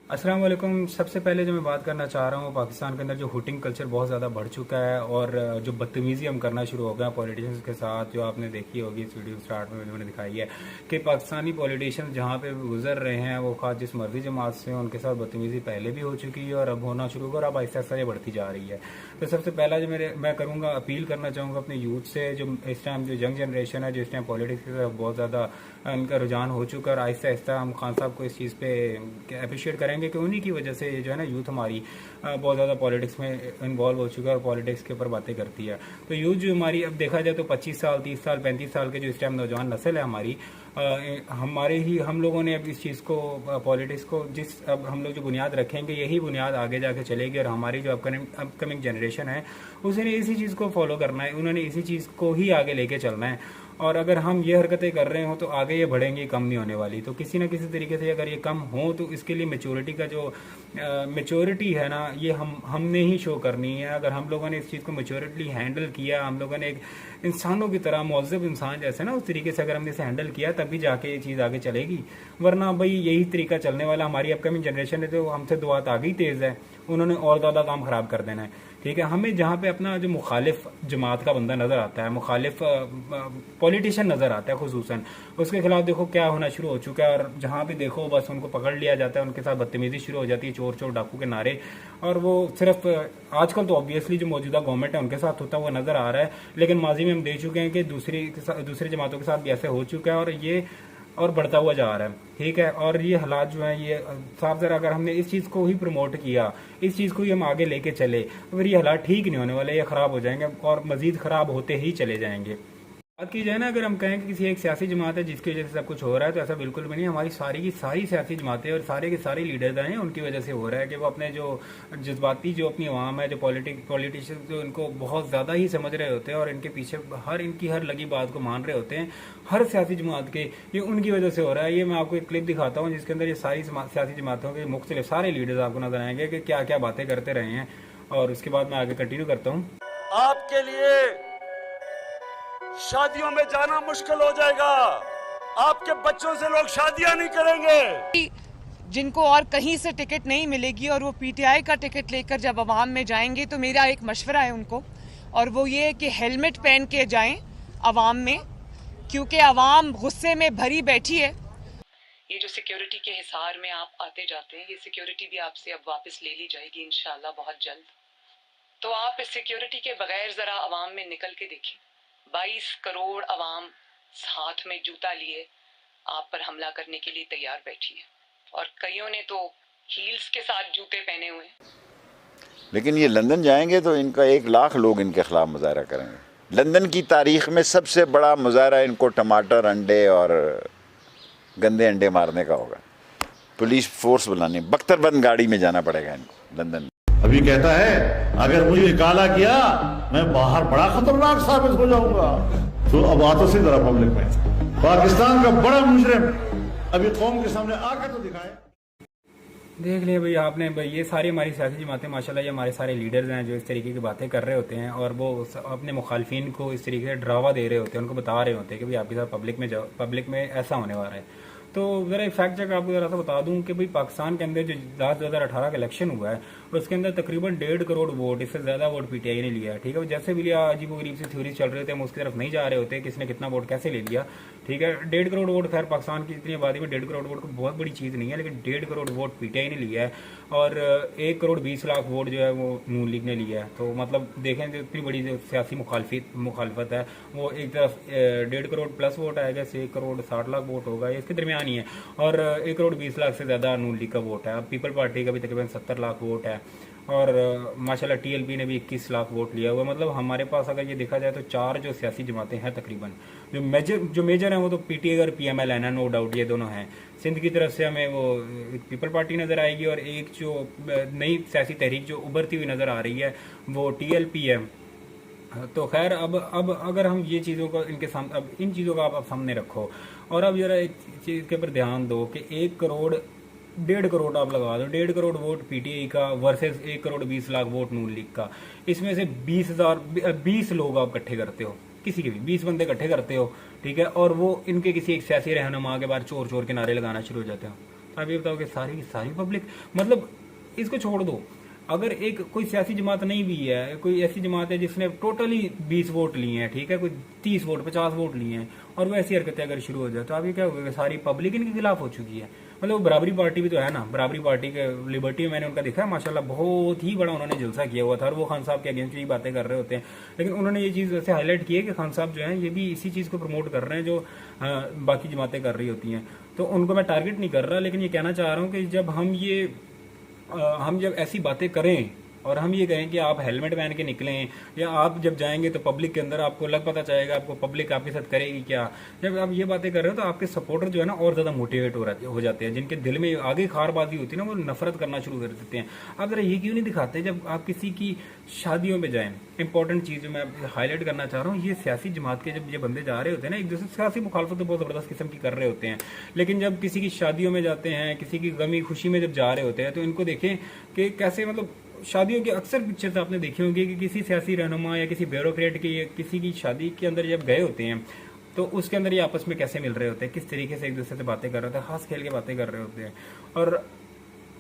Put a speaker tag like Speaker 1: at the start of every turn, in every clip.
Speaker 1: अस्सलाम वालेकुम। सबसे पहले जो मैं बात करना चाह रहा हूँ, पाकिस्तान के अंदर जो हुटिंग कल्चर बहुत ज़्यादा बढ़ चुका है और जो बदतमीज़ी हम करना शुरू हो गए पॉलिटिशियंस के साथ, जो आपने देखी होगी इस वीडियो स्टार्ट में मैंने दिखाई है कि पाकिस्तानी पॉलिटिशियंस जहाँ पे गुजर रहे हैं वो खास जिस मर्जी जमात से हैं उनके साथ बदतमीज़ी पहले भी हो चुकी है और अब होना शुरू होगा और अब आहिस्ता आहिस्ता ये बढ़ती जा रही है। तो सबसे पहला जो मैं करूँगा, अपील करना चाहूँगा अपने यूथ से, जो इस टाइम जो यंग जनरेशन है, जो इस टाइम पॉलिटिक्स की तरफ बहुत ज़्यादा इनका रुझान हो चुका है और आहिस्ता आहिस्ता हम खान साहब को इस चीज़ पे अप्रिशिएट करेंगे कि उन्हीं की वजह से जो है ना यूथ हमारी बहुत ज़्यादा पॉलिटिक्स में इन्वॉल्व हो चुका है और पॉलिटिक्स के ऊपर बातें करती है। तो यूथ जो हमारी, अब देखा जाए तो 25 साल 30 साल 35 साल के जो इस टाइम नौजवान नस्ल है हमारी, हम लोगों ने अब इस चीज़ को, पॉलिटिक्स को, अब हम लोग जो बुनियाद रखेंगे यही बुनियाद आगे जाके चलेगी और हमारी जो अपकमिंग जनरेशन है उसे इसी चीज़ को फॉलो करना है, उन्होंने इसी चीज़ को ही आगे लेके चलना है। और अगर हम ये हरकतें कर रहे हो तो आगे ये बढ़ेंगी, कम नहीं होने वाली। तो किसी ना किसी तरीके से अगर ये कम हो तो इसके लिए मेच्योरिटी का जो मेच्योरिटी है ना, ये हमने ही शो करनी है। अगर हम लोगों ने इस चीज़ को मेच्योरिटली हैंडल किया, हम लोगों ने एक इंसानों की तरह, मुअज़्ज़ब इंसान जैसे ना, उस तरीके से अगर हमने इसे हैंडल किया तभी जाके ये चीज़ आगे चलेगी। वरना भाई यही तरीका चलने वाला। हमारी अपकमिंग जनरेशन है तो हमसे दुआत आगे ही तेज़ है, उन्होंने और ज़्यादा काम ख़राब कर देना है। ठीक है, हमें जहाँ पे अपना जो मुखालिफ जमात का बंदा नज़र आता है, मुखालिफ पॉलिटिशियन नज़र आता है खुसूसन, उसके खिलाफ देखो क्या होना शुरू हो चुका है। और जहाँ पे देखो बस उनको पकड़ लिया जाता है, उनके साथ बदतमीजी शुरू हो जाती है, चोर चोर डाकू के नारे। और वो सिर्फ आजकल तो ऑब्वियसली जो मौजूदा गवर्नमेंट है उनके साथ होता हुआ नज़र आ रहा है, लेकिन माजी में हम देख चुके हैं कि दूसरी जमातों के साथ भी ऐसे हो चुका है और ये और बढ़ता हुआ जा रहा है। ठीक है, और ये हालात जो हैं, ये साफ ज़रा अगर हमने इस चीज़ को ही प्रमोट किया, इस चीज़ को ही हम आगे लेके चले, तो फिर ये हालात ठीक नहीं होने वाले, ये ख़राब हो जाएंगे और मज़ीद ख़राब होते ही चले जाएंगे। बात की जाए ना, अगर हम कहें कि किसी एक सियासी जमात है जिसकी वजह से सब कुछ हो रहा है, तो ऐसा बिल्कुल भी नहीं। हमारी सारी की सारी सियासी जमातें और सारे के सारे लीडर्स हैं, उनकी वजह से हो रहा है कि वो अपने जो जज्बाती, जो अपनी आवाम है, जो पॉलिटिशियन जो इनको बहुत ज़्यादा ही समझ रहे होते हैं और इनके पीछे इनकी हर लगी बात को मान रहे होते हैं, हर सियासी जमात के, ये उनकी वजह से हो रहा है। ये मैं आपको एक क्लिप दिखाता हूँ जिसके अंदर ये सारी सियासी जमातों के मुख्तलिफ सारे लीडर्स आपको नजर आएंगे कि क्या क्या बातें करते रहे हैं, और उसके बाद मैं आगे कंटिन्यू करता हूँ।
Speaker 2: आपके लिए शादियों में जाना मुश्किल हो जाएगा, आपके बच्चों से लोग शादियां नहीं करेंगे।
Speaker 3: जिनको और कहीं से टिकट नहीं मिलेगी और वो पीटीआई का टिकट लेकर जब अवाम में जाएंगे, तो मेरा एक मशवरा है उनको, और वो ये है कि हेलमेट पहन के जाएं अवाम में, क्योंकि अवाम गुस्से में भरी बैठी है। ये जो सिक्योरिटी के हिसार में आप आते जाते हैं, ये सिक्योरिटी भी आपसे अब वापस ले ली जाएगी इंशाल्लाह बहुत जल्द। तो आप इस सिक्योरिटी के बगैर जरा अवाम में निकल के देखिए। 22 करोड़ अवाम हाथ में जूता लिए आप पर हमला करने के लिए तैयार बैठी है, और कईयों ने तो हील्स के साथ जूते पहने हुए।
Speaker 4: लेकिन ये लंदन जाएंगे तो इनका 1 लाख लोग इनके खिलाफ मुजाहरा करेंगे। लंदन की तारीख में सबसे बड़ा मुजाहरा इनको टमाटर, अंडे और गंदे अंडे मारने का होगा। पुलिस फोर्स बुलानी, बख्तरबंद गाड़ी में जाना पड़ेगा इनको लंदन में।
Speaker 5: अभी कहता है अगर मुझे काला किया मैं बाहर बड़ा खतरनाक साबित हो जाऊंगा। तो अब बातों से जरा पब्लिक में पाकिस्तान का बड़ा मुजरिम अभी कौम के सामने आकर तो दिखाए।
Speaker 1: देख लिया भाई आपने, भाई ये सारी हमारी सियासी जमातें माशाल्लाह, ये हमारे सारे लीडर्स हैं जो इस तरीके की बातें कर रहे होते हैं और वो अपने मुखालफिन को इस तरीके से डरावा दे रहे होते हैं, उनको बता रहे होते हैं कि भाई आपके साथ पब्लिक में जाओ, पब्लिक में ऐसा होने वाला है। तो ज़रा एक फैक्ट चेक आपको ज़रा सा बता दूं कि भाई पाकिस्तान के अंदर जो 2018 का इलेक्शन हुआ है उसके अंदर तकरीबन 1.5 करोड़ वोट, इससे ज़्यादा वोट पीटीआई ने लिया है। ठीक है, जैसे भी लिया, अजीब गरीब सी थ्योरीज चल रहे थे, हम उसकी तरफ नहीं जा रहे होते किसने कितना वोट कैसे ले लिया। ठीक है, 1.5 करोड़ वोट, खैर पाकिस्तान की इतनी आबादी में 1.5 करोड़ वोट को बहुत बड़ी चीज़ नहीं है, लेकिन 1.5 करोड़ वोट पीटीआई ने लिया है और 1 करोड़ 20 लाख वोट जो है वो नून लीग ने लिया है। तो मतलब देखें जो इतनी बड़ी जो सियासी मुखालफत है, वो एक तरफ 1.5 करोड़ प्लस वोट आएगा, 1 करोड़ 60 लाख वोट होगा, इसके दरमियान ही है, और 1 करोड़ 20 लाख से ज़्यादा नून लीग का वोट है। अब पीपल पार्टी का भी तकरीबन 70 लाख वोट है और माशाल्लाह टीएलपी ने भी 21 लाख वोट लिया हुआ है। मतलब हमारे पास अगर ये देखा जाए तो 4 जो सियासी जमातें हैं तकरीबन, जो मेजर हैं वो तो पीटीआई और पीएमएल है ना, नो डाउट ये दोनों हैं। सिंध की तरफ से हमें वो पीपल पार्टी नज़र आएगी और एक जो नई सियासी तहरीक जो उभरती हुई नज़र आ रही है वो टीएलपी है। तो खैर अब अगर हम ये चीज़ों को इनके सामने, अब इन चीज़ों का आप सामने रखो और अब जरा एक चीज़ के ऊपर ध्यान दो कि 1 करोड़ 1.5 करोड़ आप लगा दो, 1.5 करोड़ वोट पीटीआई का वर्सेस 1 करोड़ 20 लाख वोट नून लीग का। इसमें से 20 लोग आप इकट्ठे करते हो, किसी के भी 20 बंदे इकट्ठे करते हो, ठीक है, और वो इनके किसी एक सियासी रहनुमा के बाहर चोर चोर के नारे लगाना शुरू हो जाते हो। आप ये बताओ कि सारी की सारी पब्लिक, मतलब इसको छोड़ दो, अगर एक कोई सियासी जमात नहीं भी है, कोई ऐसी जमात है जिसने टोटली 20 वोट लिए हैं, ठीक है, कोई 30 वोट 50 वोट लिए हैं, और वो ऐसी हरकतें अगर शुरू हो जाए तो आप ये क्या होगा, सारी पब्लिक इनके खिलाफ हो चुकी है। मतलब बराबरी पार्टी भी तो है ना, बराबरी पार्टी के लिबर्टी में मैंने उनका देखा है, माशाल्लाह बहुत ही बड़ा उन्होंने जलसा किया हुआ था, और वो खान साहब के अगेंस्ट ही बातें कर रहे होते हैं। लेकिन उन्होंने ये चीज़ वैसे हाईलाइट की है कि खान साहब जो है ये भी इसी चीज़ को प्रमोट कर रहे हैं जो बाकी जमातें कर रही होती हैं। तो उनको मैं टारगेट नहीं कर रहा, लेकिन ये कहना चाह रहा हूँ कि जब हम जब ऐसी बातें करें और हम ये कहें कि आप हेलमेट पहन के निकलें, या आप जब जाएंगे तो पब्लिक के अंदर आपको लग पता चलेगा आपको पब्लिक आपके साथ करेगी क्या, जब आप ये बातें कर रहे हो तो आपके सपोर्टर जो है ना और ज़्यादा मोटिवेट हो जाते हैं, जिनके दिल में आगे खारबाजी होती है ना, वो नफरत करना शुरू कर देते हैं। आप जरा ये क्यों नहीं दिखाते जब आप किसी की शादियों में जाएं। इंपॉर्टेंट चीज़ जो मैं हाईलाइट करना चाह रहा हूँ, ये सियासी जमात के जब ये बंदे जा रहे होते हैं ना, एक दूसरे सियासी मुखालफत तो बहुत ज़बरदस्त किस्म की कर रहे होते हैं, लेकिन जब किसी की शादियों में जाते हैं, किसी की गमी खुशी में जब जा रहे होते हैं, तो इनको देखें कि कैसे, मतलब शादियों के अक्सर पिक्चर्स आपने देखे होंगे कि किसी सियासी रहनुमा या किसी ब्यूरोक्रेट की या किसी की शादी के अंदर जब गए होते हैं तो उसके अंदर ये आपस में कैसे मिल रहे होते हैं, किस तरीके से एक दूसरे से बातें कर रहे होते हैं, हंस खेल के बातें कर रहे होते हैं, और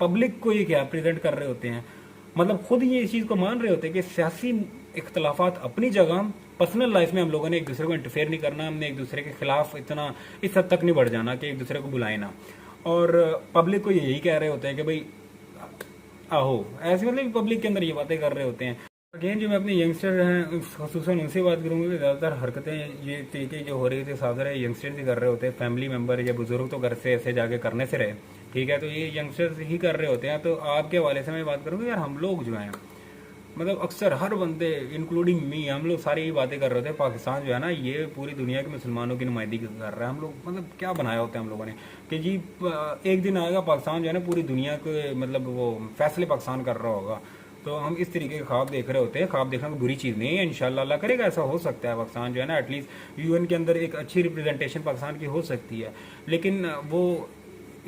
Speaker 1: पब्लिक को ये क्या प्रेजेंट कर रहे होते हैं, मतलब खुद ये इस चीज़ को मान रहे होते हैं कि सियासी इख्तलाफात अपनी जगह, पर्सनल लाइफ में हम लोगों ने एक दूसरे को इंटरफेयर नहीं करना, हमने एक दूसरे के खिलाफ इतना इस हद तक नहीं बढ़ जाना कि एक दूसरे को बुलाए ना, और पब्लिक को यही कह रहे होते हैं कि भाई आहो, ऐसे मतलब पब्लिक के अंदर ये बातें कर रहे होते हैं। अगेन जो मैं अपने यंगस्टर हैं खसूसन उनसे बात करूँगी कि ज़्यादातर हरकतें ये तरीके जो हो रही थी सादर है यंगस्टर्स ही कर रहे होते हैं, फैमिली मेम्बर या बुजुर्ग तो घर से ऐसे जाके करने से रहे, ठीक है, तो ये यंगस्टर्स ही कर रहे होते हैं। तो आपके हवाले से मैं बात करूँगी, यार हम लोग जो हैं, मतलब अक्सर हर बंदे इंक्लूडिंग मी, हम लोग सारी ही बातें कर रहे होते हैं, पाकिस्तान जो है ना ये पूरी दुनिया के मुसलमानों की नुमाइंदगी कर रहा है। हम लोग मतलब क्या बनाया होता है हम लोगों ने कि जी एक दिन आएगा पाकिस्तान जो है ना पूरी दुनिया के मतलब वो फैसले पाकिस्तान कर रहा होगा, तो हम इस तरीके के ख्वाब देख रहे होते हैं। ख्वाब देखना कोई बुरी चीज़ नहीं है, इंशाल्लाह अल्लाह करेगा ऐसा हो सकता है, पाकिस्तान जो है ना एटलीस्ट यूएन के अंदर एक अच्छी रिप्रेजेंटेशन पाकिस्तान की हो सकती है, लेकिन वो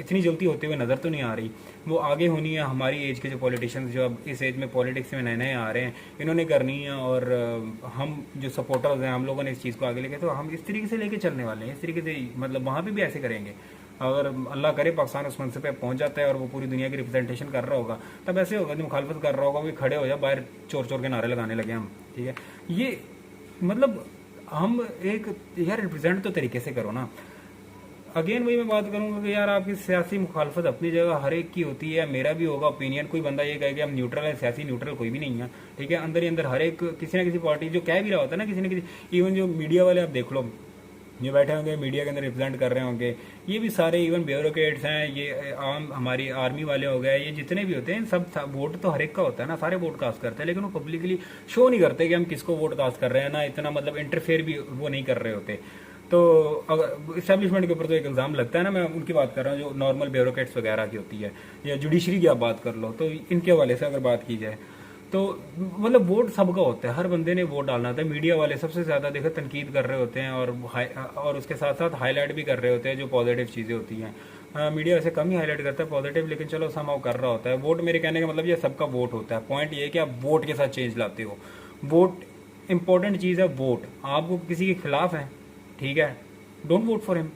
Speaker 1: इतनी जल्दी होते हुए नज़र तो नहीं आ रही। वो आगे होनी है हमारी एज के जो पॉलिटिशियंस जो अब इस एज में पॉलिटिक्स में नए नए आ रहे हैं, इन्होंने करनी है, और हम जो सपोर्टर्स हैं हम लोगों ने इस चीज़ को आगे लेके, तो हम इस तरीके से लेके चलने वाले हैं, इस तरीके से मतलब वहाँ पे भी ऐसे करेंगे। अगर अल्लाह करे पाकिस्तान उस मनसब पे पहुँच जाता है और वो पूरी दुनिया की रिप्रेजेंटेशन कर रहा होगा, तब ऐसे होगा जो मुखालफत कर रहा होगा वो खड़े हो जाए बाहर चोर चोर के नारे लगाने लगे हम, ठीक है। ये मतलब हम एक यार रिप्रेजेंट तो तरीके से करो ना। अगेन वही मैं बात करूंगा कि यार आपकी सियासी मुखालफत अपनी जगह हर एक की होती है, मेरा भी होगा ओपिनियन, कोई बंदा ये कहे कि हम न्यूट्रल है, सियासी न्यूट्रल कोई भी नहीं है, ठीक है। अंदर ही अंदर हर एक किसी ना किसी पार्टी जो कह भी रहा होता है ना, किसी न किसी, इवन जो मीडिया वाले आप देख लो जो बैठे होंगे मीडिया के अंदर रिप्रेजेंट कर रहे होंगे, ये भी सारे इवन ब्यूरोक्रेट्स हैं, ये आम हमारी आर्मी वाले हो गए, ये जितने भी होते हैं सब वोट तो हर एक का होता है ना, सारे वोट कास्ट करते हैं, लेकिन वो पब्लिकली शो नहीं करते कि हम किसको वोट कास्ट कर रहे हैं ना, इतना मतलब इंटरफेयर भी वो नहीं कर रहे होते। तो अगर इस्टेब्लिशमेंट के ऊपर तो एक इल्ज़ाम लगता है ना, मैं उनकी बात कर रहा हूँ जो नॉर्मल ब्यूरोक्रेट्स वगैरह की होती है, या जुडिशरी की आप बात कर लो, तो इनके हवाले से अगर बात की जाए तो मतलब वोट सबका होता है, हर बंदे ने वोट डालना होता है। मीडिया वाले सबसे ज़्यादा देखो तनकीद कर रहे होते हैं और उसके साथ साथ हाईलाइट भी कर रहे होते हैं जो पॉजिटिव चीज़ें होती हैं। मीडिया वैसे कम ही हाईलाइट करता है पॉजिटिव, लेकिन चलो समाव कर रहा होता है। वोट मेरे कहने का मतलब ये सबका वोट होता है। पॉइंट ये है कि आप वोट के साथ चेंज लाते हो। वोट इंपॉर्टेंट चीज़ है। वोट आपको किसी के खिलाफ है, ठीक है, डोंट वोट फॉर हिम।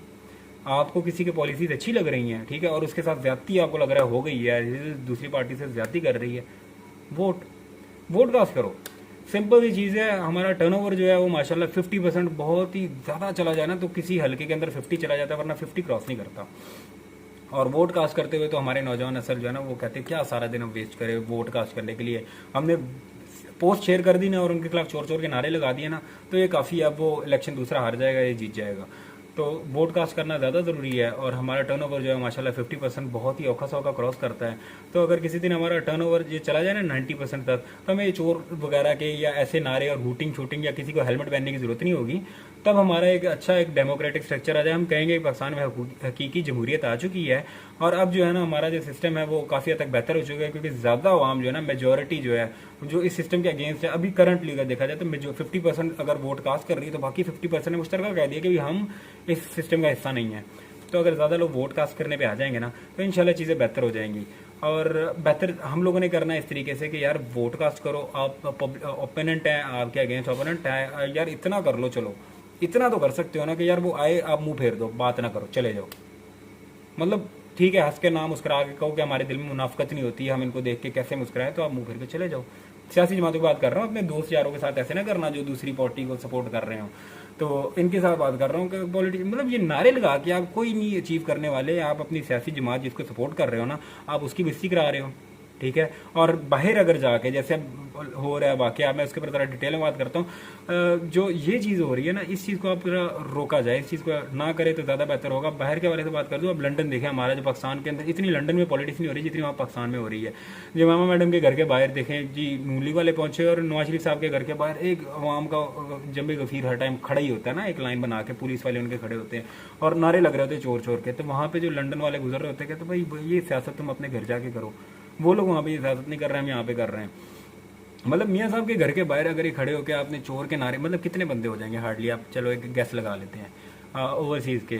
Speaker 1: आपको किसी की पॉलिसीज अच्छी लग रही हैं, ठीक है, और उसके साथ ज्यादती आपको लग रहा है हो गई है, दूसरी पार्टी से ज्यादती कर रही है, वोट कास्ट करो। सिंपल सी चीज़ है। हमारा टर्नओवर जो है वो माशाल्लाह 50% बहुत ही ज़्यादा चला जाए ना तो किसी हल्के के अंदर 50 चला जाता है, वरना 50 क्रॉस नहीं करता। और वोट कास्ट करते हुए तो हमारे नौजवान नस्ल जो है ना वो कहते हैं क्या सारा दिन हम वेस्ट करें वोट कास्ट करने के लिए। हमने पोस्ट शेयर कर दी ना और उनके खिलाफ चोर चोर के नारे लगा दिए ना, तो ये काफ़ी, अब वो इलेक्शन दूसरा हार जाएगा, ये जीत जाएगा। तो वोट कास्ट करना ज़्यादा ज़रूरी है। और हमारा टर्नओवर जो है माशाल्लाह 50% बहुत ही औखा सौखा क्रॉस करता है। तो अगर किसी दिन हमारा टर्नओवर ये चला जाए ना 90% तक, तो हमें चोर वगैरह के या ऐसे नारे और हूटिंग शूटिंग या किसी को हेलमेट पहनने की ज़रूरत नहीं होगी। तब हमारा एक अच्छा एक डेमोक्रेटिक स्ट्रक्चर आ जाए। हम कहेंगे पाकिस्तान में हकीकी जमहूरियत आ चुकी है। और अब जो है ना हमारा जो सिस्टम है वो काफ़ी हद तक बेहतर हो चुका है, क्योंकि ज़्यादा आवाम जो है ना, मेजोरिटी जो है जो इस सिस्टम के अगेंस्ट है। अभी करंटली अगर देखा जाए तो 50% अगर वोट कास्ट कर रही है तो बाकी 50% ने मुश्तरका कह दिया कि हम इस सिस्टम का हिस्सा नहीं है। तो अगर ज़्यादा लोग वोट कास्ट करने पे आ जाएंगे ना तो इंशाल्लाह चीज़ें बेहतर हो जाएंगी। और बेहतर हम लोगों ने करना है इस तरीके से कि यार वोट कास्ट करो। आप ओपोनेंट हैं, आपके अगेंस्ट ओपोनेंट है, यार इतना कर लो, चलो इतना तो कर सकते हो ना कि यार वो आए आप मुंह फेर दो, बात ना करो, चले जाओ। मतलब ठीक है, हंस के ना मुस्कुरा के कहो कि हमारे दिल में मुनाफिकत नहीं होती है, हम इनको देख के कैसे मुस्कुराएं, तो आप मुंह फिर के चले जाओ। सियासी जमातों की बात कर रहा हूँ, अपने दोस्त यारों के साथ ऐसे ना करना जो दूसरी पार्टी को सपोर्ट कर रहे हो। तो इनके साथ बात कर रहा हूँ कि पॉलिटिक्स मतलब ये नारे लगा के आप कोई नहीं अचीव करने वाले। आप अपनी सियासी जमात जिसको सपोर्ट कर रहे हो ना, आप उसकी बेइज्जती करा रहे हो, ठीक है। और बाहर अगर जाके जैसे हो रहा है वाकया, मैं उसके ऊपर ज़रा डिटेल में बात करता हूँ। जो ये चीज़ हो रही है ना, इस चीज़ को आप जरा रोका जाए, इस चीज़ को ना करे तो ज़्यादा बेहतर होगा। बाहर के वाले से बात कर दूँ, अब लंदन देखें, हमारा जो पाकिस्तान के अंदर इतनी लंदन में पॉलिटिक्स नहीं हो रही जितनी वहाँ पाकिस्तान में हो रही है। जमामा मैडम के घर के बाहर देखें जी, नून लीग वाले पहुंचे और नवाज शरीफ साहब के घर के बाहर एक अवाम का जम्बे गफीर हर टाइम खड़ा ही होता है ना, एक लाइन बना के पुलिस वाले उनके खड़े होते हैं और नारे लग रहे होते हैं चोर चोर के। तो वहाँ पे जो लंदन वाले गुजर रहे होते हैं तो भाई ये सियासत तुम अपने घर जाके करो। वो लोग वहाँ पे ये सियासत नहीं कर रहे हैं, हम यहाँ पे कर रहे हैं। मतलब मियाँ साहब के घर के बाहर अगर ये खड़े होकर आपने चोर के नारे, मतलब कितने बंदे हो जाएंगे हार्डली, आप चलो एक गैस लगा लेते हैं ओवरसीज़ के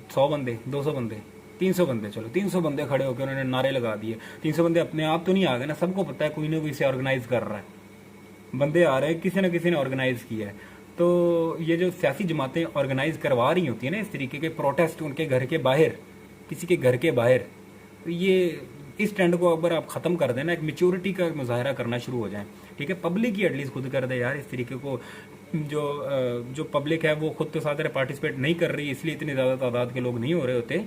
Speaker 1: 100 बंदे, 200 बंदे, 300 बंदे, चलो 300 बंदे खड़े होकर उन्होंने नारे लगा दिए। 300 बंदे अपने आप तो नहीं आ गए ना, सबको पता है कोई ना कोई इसे ऑर्गेनाइज कर रहा है, बंदे आ रहे हैं, किसी न किसी ने ऑर्गेनाइज किया है। तो ये जो सियासी जमातें ऑर्गेनाइज करवा रही होती है ना इस तरीके के प्रोटेस्ट उनके घर के बाहर, किसी के घर के बाहर, तो ये इस ट्रेंड को अगर आप ख़त्म कर देना, एक मेच्योरिटी का मुजाहरा करना शुरू हो जाए, ठीक है। पब्लिक ही एटलीस्ट खुद कर दे यार इस तरीके को। जो पब्लिक है वो खुद तो साथ पार्टिसिपेट नहीं कर रही, इसलिए इतनी ज़्यादा तादाद के लोग नहीं हो रहे होते।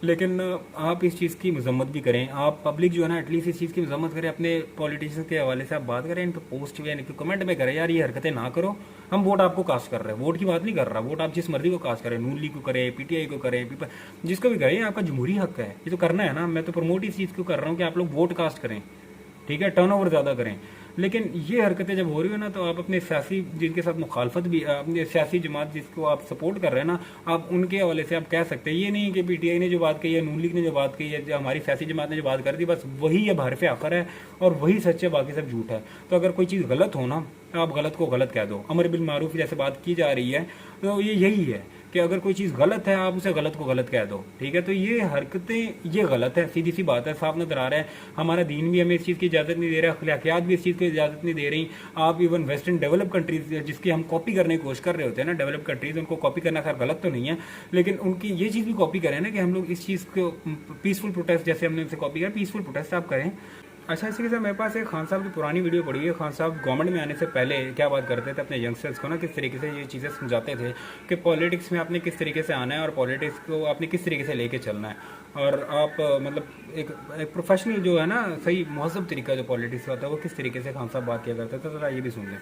Speaker 1: लेकिन आप इस चीज़ की मजम्मत भी करें, आप पब्लिक जो है ना एटलीस्ट इस चीज़ की मजम्मत करें, अपने पॉलिटिशियंस के हवाले से आप बात करें, इन पर पोस्ट या इनके कमेंट में करें यार ये हरकतें ना करो, हम वोट आपको कास्ट कर रहे हैं। वोट की बात नहीं कर रहा, वोट आप जिस मर्जी को कास्ट करें, नून लीग को करें, पीटीआई को करें, जिसको भी करें, आपका जमहूरी हक है, ये तो करना है ना। मैं तो प्रमोट इस चीज़ को कर रहा हूँ कि आप लोग वोट कास्ट करें, ठीक है, टर्नओवर ज़्यादा करें। लेकिन ये हरकतें जब हो रही हो ना, तो आप अपने सियासी जिनके साथ मुखालफत भी, अपने सियासी जमात जिसको आप सपोर्ट कर रहे हैं ना, आप उनके हवाले से आप कह सकते हैं। ये नहीं कि पीटीआई ने जो बात कही है, नून लीग ने जो बात कही है, जो हमारी सियासी जमात ने जो बात कर दी, बस वही अब हरफ आखिर है और वही सच है, बाकी सब झूठ है। तो अगर कोई चीज़ गलत हो ना, तो आप गलत को गलत कह दो। अमर बिल मारूफ जैसे बात की जा रही है, तो ये यही है कि अगर कोई चीज़ गलत है आप उसे गलत को गलत कह दो, ठीक है। तो ये हरकतें ये गलत है, सीधी सी बात है, साफ नजर आ रहा है। हमारा दीन भी हमें इस चीज़ की इजाज़त नहीं दे रहा, अखलाकियात भी इस चीज़ की इजाज़त नहीं दे रही। आप इवन वेस्टर्न डेवलप कंट्रीज जिसकी हम कॉपी करने की कोशिश कर रहे होते हैं ना, डेवलप कंट्रीज, उनको कॉपी करना खैर गलत तो नहीं है, लेकिन उनकी ये चीज़ भी कॉपी करें ना कि हम लोग इस चीज़ को पीसफुल प्रोटेस्ट, जैसे हमने उनसे कॉपी किया, पीसफुल प्रोटेस्ट आप करें। अच्छा, इसी के साथ मेरे पास एक खान साहब की पुरानी वीडियो पड़ी है। खान साहब गवर्नमेंट में आने से पहले क्या बात करते थे अपने यंगस्टर्स को ना, किस तरीके से ये चीज़ें समझाते थे कि पॉलिटिक्स में आपने किस तरीके से आना है और पॉलिटिक्स को आपने किस तरीके से लेके चलना है, और आप मतलब एक प्रोफेशनल जो है ना, सही महजब तरीका जो पॉलिटिक्स का होता है, वो किस तरीके से खान साहब बात किया करते थे। तो जरा ये भी सुन लें।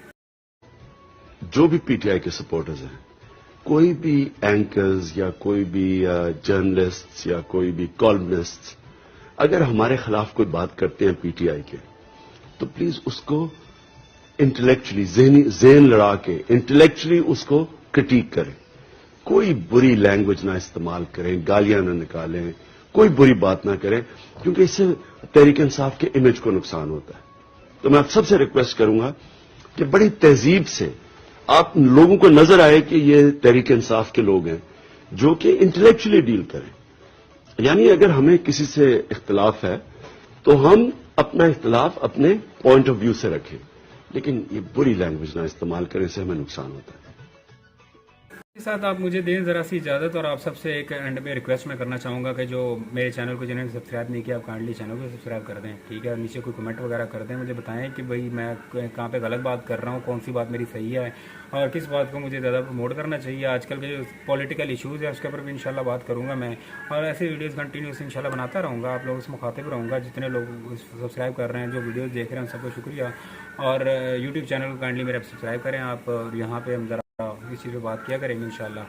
Speaker 6: जो भी पीटीआई के सपोर्टर्स हैं, कोई भी एंकर्स या कोई भी जर्नलिस्ट या कोई भी कॉलमिस्ट अगर हमारे खिलाफ कोई बात करते हैं पीटीआई के, तो प्लीज उसको इंटेलेक्चुअली ज़हन लड़ा के इंटेलेक्चुअली उसको क्रिटिक करें। कोई बुरी लैंग्वेज ना इस्तेमाल करें, गालियां ना निकालें, कोई बुरी बात ना करें, क्योंकि इससे तहरीक इंसाफ के इमेज को नुकसान होता है। तो मैं आप सबसे रिक्वेस्ट करूंगा कि बड़ी तहजीब से आप लोगों को नजर आए कि ये तहरीक इंसाफ के लोग हैं जो कि इंटेलेक्चुअली डील करें। यानी अगर हमें किसी से इख्तिलाफ है तो हम अपना इख्तिलाफ अपने पॉइंट ऑफ व्यू से रखें, लेकिन ये बुरी लैंग्वेज ना इस्तेमाल करें, इससे हमें नुकसान होता है।
Speaker 1: के साथ आप मुझे दें ज़रा सी इजाज़त, और आप सबसे एक एंड में रिक्वेस्ट मैं करना चाहूँगा कि जो मेरे चैनल को जिन्होंने सब्सक्राइब नहीं किया, आप काइंडली चैनल को सब्सक्राइब कर दें, ठीक है। नीचे कोई कमेंट वगैरह कर दें, मुझे बताएं कि भाई मैं कहाँ पे गलत बात कर रहा हूँ, कौन सी बात मेरी सही है और किस बात को मुझे ज़्यादा प्रमोट करना चाहिए। आजकल के जो पॉलिटिकल इशूज़ है उसके ऊपर भी इंशाल्लाह बात करूँगा मैं, और ऐसे वीडियोज़ कंटिन्यूस इंशाल्लाह बनाता रहूँगा, आप लोगों से मुखातिब रहूँगा। जितने लोग सब्सक्राइब कर रहे हैं, जो वीडियोज़ देख रहे हैं, सबको शुक्रिया। और यूट्यूब चैनल को काइंडली मेरा सब्सक्राइब करें आप, और यहाँ पर हम ज़रा इस चीज़ पर बात किया करेंगे इंशाल्लाह।